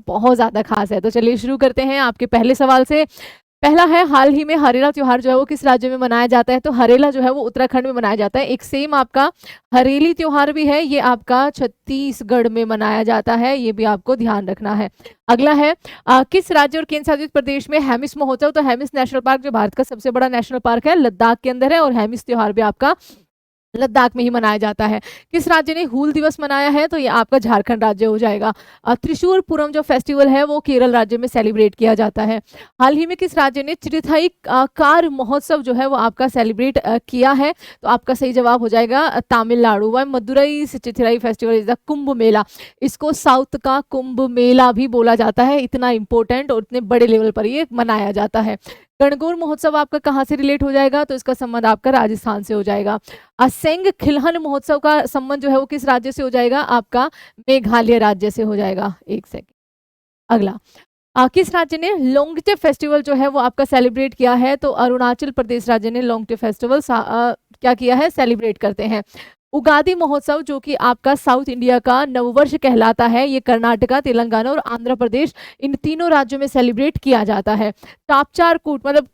बहुत ज़्यादा खास है। तो चलिए शुरू करते हैं आपके पहले सवाल से। पहला है, हाल ही में हरेला त्योहार जो है वो किस राज्य में मनाया जाता है? तो हरेला जो है वो उत्तराखंड में मनाया जाता है। एक सेम आपका हरेली त्योहार भी है, ये आपका छत्तीसगढ़ में मनाया जाता है, ये भी आपको ध्यान रखना है। अगला है, किस राज्य और केंद्र शासित प्रदेश में हेमिस महोत्सव? तो हेमिस नेशनल पार्क जो भारत का सबसे बड़ा नेशनल पार्क है, लद्दाख के अंदर है, और हेमिस त्योहार भी आपका लद्दाख में ही मनाया जाता है। किस राज्य ने हूल दिवस मनाया है? तो ये आपका झारखंड राज्य हो जाएगा। त्रिशूर पूरम जो फेस्टिवल है वो केरल राज्य में सेलिब्रेट किया जाता है। हाल ही में किस राज्य ने चिरथाई कार महोत्सव जो है वो आपका सेलिब्रेट किया है? तो आपका सही जवाब हो जाएगा तमिलनाडु। व Madurai Chithirai festival is the Kumbh Mela. इसको साउथ का कुंभ मेला भी बोला जाता है, इतना इंपॉर्टेंट और इतने बड़े लेवल पर ये मनाया जाता है। गणगौर महोत्सव आपका कहाँ से रिलेट हो जाएगा? तो इसका संबंध आपका राजस्थान से हो जाएगा। असेंग खिलहन महोत्सव का संबंध जो है वो किस राज्य से हो जाएगा? आपका मेघालय राज्य से हो जाएगा। एक सेकंड। अगला, किस राज्य ने लोंगटे फेस्टिवल जो है वो आपका सेलिब्रेट किया है? तो अरुणाचल प्रदेश राज्य ने लोंगटे फेस्टिवल क्या किया है? सेलिब्रेट करते हैं। उगादी महोत्सव जो कि आपका साउथ इंडिया का नववर्ष कहलाता है, ये कर्नाटका, तेलंगाना और आंध्र प्रदेश, इन तीनों राज्यों में सेलिब्रेट किया जाता है। टापचार कूट मतलब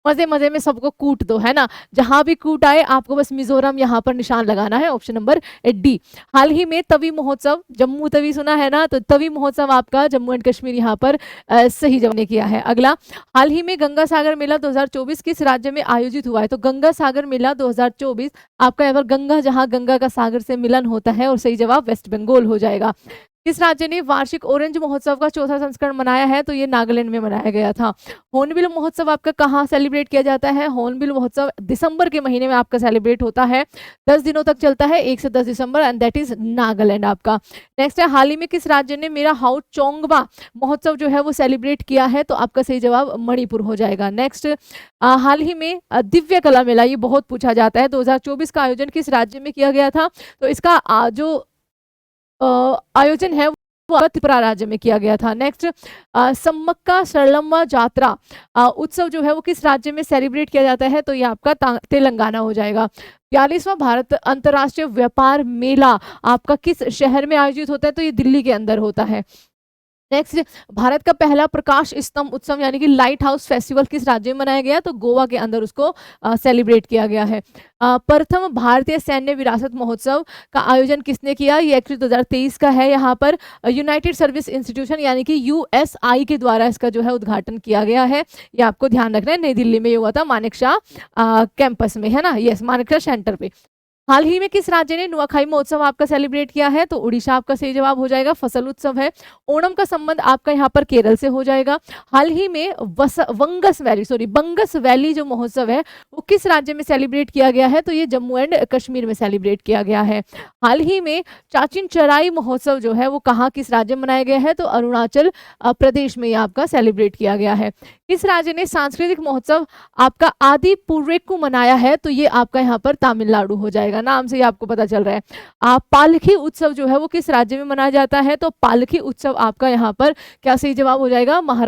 मजे मजे में सबको कूट दो, है ना, जहां भी कूट आए आपको बस मिजोरम यहाँ पर निशान लगाना है, ऑप्शन नंबर डी। हाल ही में तवी महोत्सव, जम्मू तवी सुना है ना, तो तवी महोत्सव आपका जम्मू एंड कश्मीर यहाँ पर सही जवाब ने किया है। अगला, हाल ही में गंगा सागर मेला 2024 किस राज्य में आयोजित हुआ है? तो गंगा सागर मेला 2024 आपका यहाँ पर गंगा, जहाँ गंगा का सागर से मिलन होता है, और सही जवाब वेस्ट बंगाल हो जाएगा। किस राज्य ने वार्षिक ऑरेंज महोत्सव का चौथा संस्करण मनाया है? तो ये नागालैंड में मनाया गया था। हॉर्नबिल महोत्सव आपका कहाँ सेलिब्रेट किया जाता है? हॉर्नबिल महोत्सव दिसंबर के महीने में आपका सेलिब्रेट होता है, 10 दिनों तक चलता है, 1 से 10 दिसंबर, एंड दैट इज नागालैंड आपका। नेक्स्ट है, हाल ही में किस राज्य ने मेरा हाउ चोंगबा महोत्सव जो है वो सेलिब्रेट किया है? तो आपका सही जवाब मणिपुर हो जाएगा। नेक्स्ट, हाल ही में दिव्य कला मेला, ये बहुत पूछा जाता है, 2024 का आयोजन किस राज्य में किया गया था? तो इसका जो आयोजन है वो त्रिपुरा राज्य में किया गया था। नेक्स्ट, सम्मक्का सरलम्मा जात्रा उत्सव जो है वो किस राज्य में सेलिब्रेट किया जाता है? तो ये आपका तेलंगाना हो जाएगा। 42वां भारत अंतर्राष्ट्रीय व्यापार मेला आपका किस शहर में आयोजित होता है? तो ये दिल्ली के अंदर होता है। नेक्स्ट, भारत का पहला प्रकाश स्तंभ उत्सव यानी कि लाइट हाउस फेस्टिवल किस राज्य में मनाया गया? तो गोवा के अंदर उसको सेलिब्रेट किया गया है। प्रथम भारतीय सैन्य विरासत महोत्सव का आयोजन किसने किया? ये एक्चुअली 2023 का है। यहाँ पर यूनाइटेड सर्विस इंस्टीट्यूशन यानी कि यूएसआई के द्वारा इसका जो है उद्घाटन किया गया है, ये आपको ध्यान रखना है। नई दिल्ली में ये हुआ था, मानेकशॉ कैंपस में, है ना, यस, मानेकशॉ सेंटर पे। हाल ही में किस राज्य ने नुआखाई महोत्सव आपका सेलिब्रेट किया है? तो उड़ीसा आपका सही जवाब हो जाएगा। फसल उत्सव है। ओणम का संबंध आपका यहाँ पर केरल से हो जाएगा। हाल ही में बंगस वैली जो महोत्सव है वो किस राज्य में सेलिब्रेट किया गया है? तो ये जम्मू एंड कश्मीर में सेलिब्रेट किया गया है। हाल ही में चाचिन चराई महोत्सव जो है वो कहाँ, किस राज्य में मनाया गया है? तो अरुणाचल प्रदेश में ये आपका सेलिब्रेट किया गया है। किस राज्य ने सांस्कृतिक महोत्सव आपका आदि पुरेकु मनाया है? तो ये आपका यहाँ पर तमिलनाडु हो जाएगा। नाम से ही आपको पता चल रहा है। पालकी उत्सव जो है वो किस राज्य में मनाया जाता है? तो पालकी उत्सव आपका यहाँ पर क्या सही जवाब हो जाएगा? महाराष्ट्र